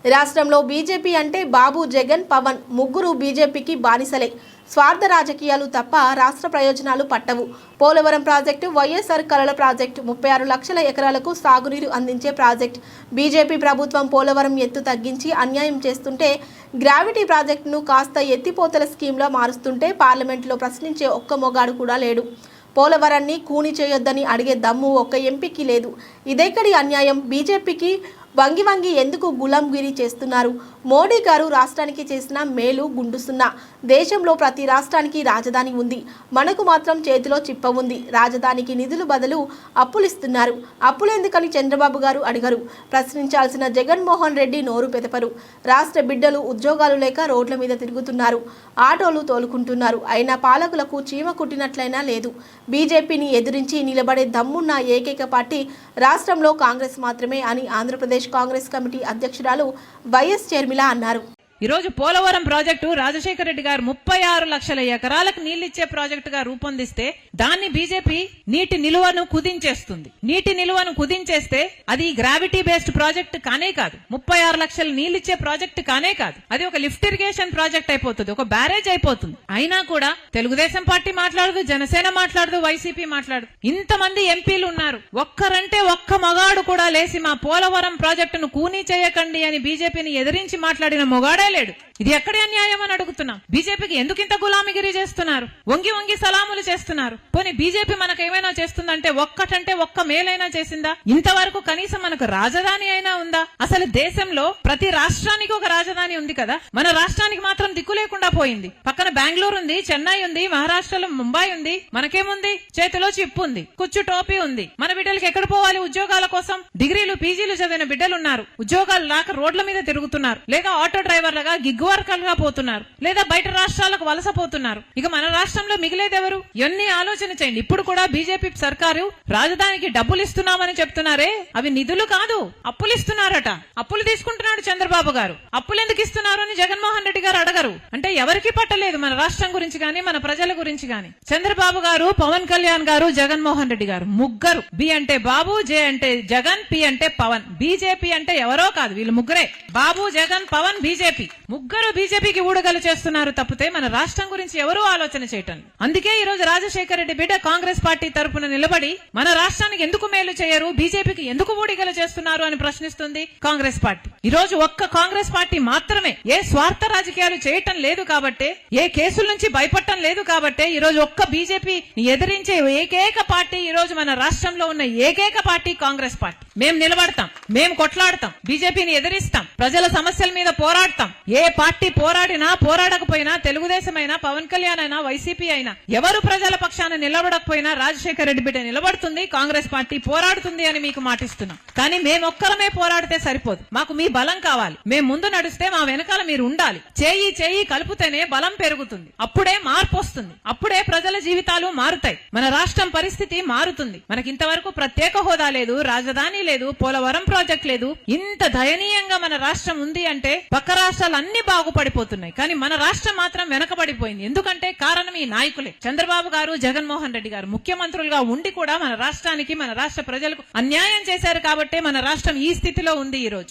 రాష్ట్రంలో బీజేపీ అంటే బాబు, జగన్, పవన్ ముగ్గురు బీజేపీకి బానిసలే. స్వార్థ రాజకీయాలు తప్ప రాష్ట్ర ప్రయోజనాలు పట్టవు. పోలవరం ప్రాజెక్టు, వైఎస్ఆర్ కలల ప్రాజెక్టు, 36 లక్షల ఎకరాలకు సాగునీరు అందించే ప్రాజెక్టు. బీజేపీ ప్రభుత్వం పోలవరం ఎత్తు తగ్గించి అన్యాయం చేస్తుంటే, గ్రావిటీ ప్రాజెక్టును కాస్త ఎత్తిపోతల స్కీమ్లా మారుస్తుంటే పార్లమెంటులో ప్రశ్నించే ఒక్క మొగాడు కూడా లేడు. పోలవరాన్ని కూని చేయొద్దని అడిగే దమ్ము ఒక్క ఎంపీకి లేదు. ఇదెక్కడి అన్యాయం? బీజేపీకి వంగి వంగి ఎందుకు గులాంగిరి చేస్తున్నారు? మోడీ గారు రాష్ట్రానికి చేసిన మేలు గుండుసున్నా. దేశంలో ప్రతి రాష్ట్రానికి రాజధాని ఉంది, మనకు మాత్రం చేతిలో చిప్ప ఉంది. రాజధానికి నిధులు బదులు అప్పులిస్తున్నారు. అప్పులెందుకని చంద్రబాబు గారు అడిగరు. ప్రశ్నించాల్సిన జగన్మోహన్ రెడ్డి నోరు పెదపరు. రాష్ట్ర బిడ్డలు ఉద్యోగాలు లేక రోడ్ల మీద తిరుగుతున్నారు, ఆటోలు తోలుకుంటున్నారు. అయినా పాలకులకు చీమ కుట్టినట్లయినా లేదు. బీజేపీని ఎదిరించి నిలబడే దమ్మున్న ఏకైక పార్టీ రాష్ట్రంలో కాంగ్రెస్ మాత్రమే అని ఆంధ్రప్రదేశ్ కాంగ్రెస్ కమిటీ అధ్యక్షురాలు వైఎస్ షర్మిల అన్నారు. ఈరోజు పోలవరం ప్రాజెక్టు రాజశేఖర రెడ్డి గారు 36 లక్షల ఎకరాలకు నీళ్లిచ్చే ప్రాజెక్టుగా రూపొందిస్తే దాన్ని బీజేపీ నీటి నిలువను కుదించేస్తుంది. నీటి నిలువను కుదించేస్తే అది గ్రావిటీ బేస్డ్ ప్రాజెక్ట్ కానే కాదు, 36 లక్షల నీళ్లిచ్చే ప్రాజెక్ట్ కానే కాదు. అది ఒక లిఫ్ట్ ఇరిగేషన్ ప్రాజెక్ట్ అయిపోతుంది, ఒక బ్యారేజ్ అయిపోతుంది. అయినా కూడా తెలుగుదేశం పార్టీ మాట్లాడదు, జనసేన మాట్లాడదు, వైసీపీ మాట్లాడదు. ఇంతమంది ఎంపీలు ఉన్నారు, ఒక్కరంటే ఒక్క మగాడు కూడా లేసి మా పోలవరం ప్రాజెక్టును కూనీ చేయకండి అని బీజేపీని ఎదిరించి మాట్లాడిన మొగాడే లేడు. ఇది ఎక్కడి అన్యాయం అని అడుగుతున్నాం. బీజేపీకి ఎందుకు ఇంత గులామిగిరి చేస్తున్నారు? వంగి వంగి సలాములు చేస్తున్నారు. పోనీ బీజేపీ మనకు ఏమైనా చేస్తుందంటే ఒక్కటంటే ఒక్క మేలైనా చేసిందా? ఇంతవరకు కనీసం మనకు రాజధాని అయినా ఉందా? అసలు దేశంలో ప్రతి రాష్ట్రానికి ఒక రాజధాని ఉంది కదా, మన రాష్ట్రానికి మాత్రం దిక్కు లేకుండా పోయింది. పక్కన బెంగళూరు ఉంది, చెన్నై ఉంది, మహారాష్ట్రలో ముంబై ఉంది. మనకేముంది? చేతిలో చిప్పు ఉంది, కుచ్చు టోపీ ఉంది. మన బిడ్డలకి ఎక్కడ పోవాలి ఉద్యోగాల కోసం? డిగ్రీలు పీజీలు చదివిన బిడ్డలున్నారు, ఉద్యోగాలు లేక రోడ్ల మీద తిరుగుతున్నారు, లేదా ఆటో డ్రైవర్లుగా గిగ్గు వర్కర్లుగా పోతున్నారు, లేదా బయట రాష్ట్రాలకు వలసపోతున్నారు. ఇక మన రాష్ట్రంలో మిగిలేదెవరు? ఇవన్నీ ఆలోచన చేయండి. ఇప్పుడు కూడా బీజేపీ సర్కారు రాజధానికి డబ్బులు ఇస్తున్నామని చెప్తున్నారే, అవి నిధులు కాదు, అప్పులు ఇస్తున్నారట. అప్పులు తీసుకుంటున్నాడు చంద్రబాబు గారు. అప్పులు ఎందుకు ఇస్తున్నారు అని జగన్మోహన్ రెడ్డి గారు అడగరు. అంటే ఎవరికి పట్టలేదు మన రాష్ట్రం గురించి గాని, మన ప్రజల గురించి గాని. చంద్రబాబు గారు, పవన్ కళ్యాణ్ గారు, జగన్మోహన్ రెడ్డి గారు ముగ్గురు. బి అంటే బాబు, జే అంటే జగన్, పి అంటే పవన్. బీజేపీ అంటే ఎవరో కాదు, వీళ్ళు ముగ్గురే. బాబు, జగన్, పవన్, బీజేపీ ముగ్గురు బీజేపీకి ఊడగలు చేస్తున్నారు తప్పితే మన రాష్ట్రం గురించి ఎవరూ ఆలోచన చేయటం. అందుకే ఈ రోజు రాజశేఖర రెడ్డి బిడ్డ కాంగ్రెస్ పార్టీ తరపున నిలబడి మన రాష్ట్రానికి ఎందుకు మేలు చేయరు, బీజేపీకి ఎందుకు ఊడిగలు చేస్తున్నారు అని ప్రశ్నిస్తుంది కాంగ్రెస్ పార్టీ. ఈ రోజు ఒక్క కాంగ్రెస్ పార్టీ మాత్రమే ఏ స్వార్థ రాజకీయాలు చేయటం లేదు కాబట్టే, ఏ కేసుల నుంచి భయపడటం లేదు కాబట్టే ఈ రోజు ఒక్క బీజేపీ ఎదిరించే ఏకైక పార్టీ ఈ రోజు మన రాష్ట్రంలో ఉన్న ఏకైక పార్టీ కాంగ్రెస్ పార్టీ. మేము నిలబడతాం, మేము కొట్లాడతాం, బీజేపీని ఎదిరిస్తాం, ప్రజల సమస్యల మీద పోరాడతాం. ఏ పార్టీ పోరాడినా పోరాడకపోయినా, తెలుగుదేశం అయినా, పవన్ కళ్యాణ్ అయినా, వైసీపీ అయినా, ఎవరు ప్రజల పక్షాన నిలబడకపోయినా రాజశేఖర రెడ్డి బిడ్డ నిలబడుతుంది, కాంగ్రెస్ పార్టీ పోరాడుతుంది అని మీకు మాటిస్తున్నాం. కానీ మేమొక్కరమే పోరాడితే సరిపోదు, మాకు మీ బలం కావాలి. మేము ముందు నడిస్తే మా వెనకాల మీరు ఉండాలి. చేయి చేయి కలిపితేనే బలం పెరుగుతుంది, అప్పుడే మార్పు వస్తుంది, అప్పుడే ప్రజల జీవితాలు మారుతాయి, మన రాష్ట్రం పరిస్థితి మారుతుంది. మనకి ఇంతవరకు ప్రత్యేక హోదా లేదు, రాజధాని లేదు, పోలవరం ప్రాజెక్ట్ లేదు. ఇంత దయనీయంగా మన రాష్ట్రం ఉంది అంటే పక్క రాష్ట్రాలు అన్ని బాగుపడిపోతున్నాయి, కానీ మన రాష్ట్రం మాత్రం వెనకబడిపోయింది. ఎందుకంటే కారణం ఈ నాయకులే. చంద్రబాబు గారు, జగన్మోహన్ రెడ్డి గారు ముఖ్యమంత్రులుగా ఉండి కూడా మన రాష్ట్రానికి, మన రాష్ట్ర ప్రజలకు అన్యాయం చేశారు కాబట్టే మన రాష్ట్రం ఈ స్థితిలో ఉంది ఈ రోజు.